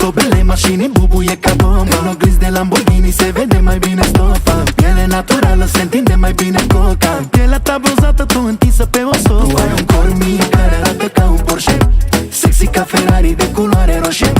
Tobele mașinii bubuie ca bomba. În oglinzi de Lamborghini se vede mai bine stofa. Piele naturală se întinde mai bine coca. Pielea ta bronzată, tu întinsă pe o sofa. Tu ai un corp mic care arată ca un Porsche, sexy ca Ferrari de culoare roșie.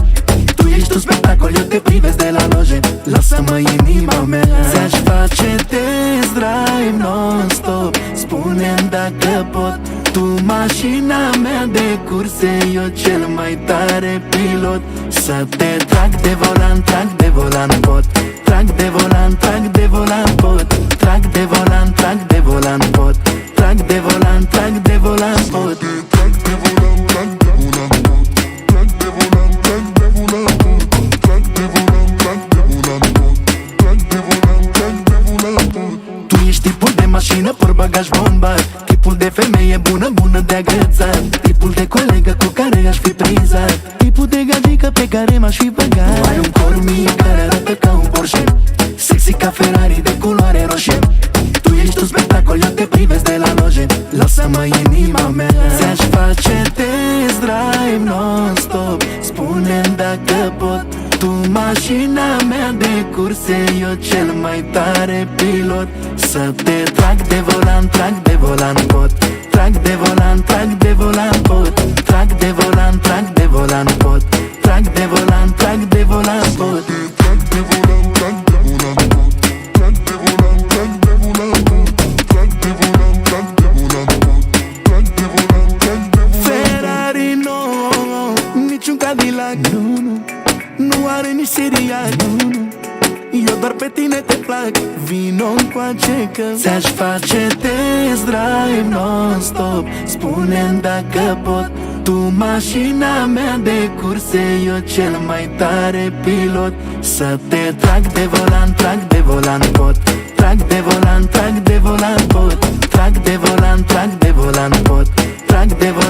Tu ești un spectacol, eu te privesc de la loje. Lasă-mă inima mea. Ți-aș face test drive non-stop. Spune-mi dacă pot. Tu mașina mea de curse, eu cel mai tare pilot. Să te trag de volan, trag de volan pot. Trag de volan, trag de volan pot. Trag de volan, trag de volan pot. Trag de volan, trag de volan pot. Trag de volan, trag de volan pot. Trag de volan, trag de volan pot. Trag de volan, trag de volan pot. Trag de volan, trag de volan pot. Tu ești tipul de mașină, portbagaj bombat. Tipul de femeie bună, bună de agățat. Tipul de colegă cu care aș fi prizat. Tipul de gagică pe care m-aș fi băgat. Tu ai un corp mic care arată ca un Porsche, sexy ca Ferrari de culoare roșie. Tu ești un spectacol, eu te privesc de la loje. Lasă-mă inima mea. Ți-aș face test drive non-stop. Spune-mi dacă pot. Tu mașina mea de curse, eu cel mai tare pilot. Să te trag de volan, trag de volan pot. Trag de volan, trag de volan pot. Trag de volan, trag de volan pot. Trag de volan, trag de volan pot. Trag de volan, trag de volan pot. Trag de volan, trag de volan pot. Trag de volan, trag de volan pot. Trag de volan, trag de volan pot. Ferrari no, niciun Cadillac, nu nu are nici Siriac, nu eu doar pe tine te plac. Vino încoace că ți-aș face test drive non-stop. Spune-mi dacă pot. Tu mașina mea de curse, eu cel mai tare pilot. Să te trag de volan, trag de volan pot. Trag de volan, trag de volan pot. Trag de volan, trag de volan pot. Trag de volan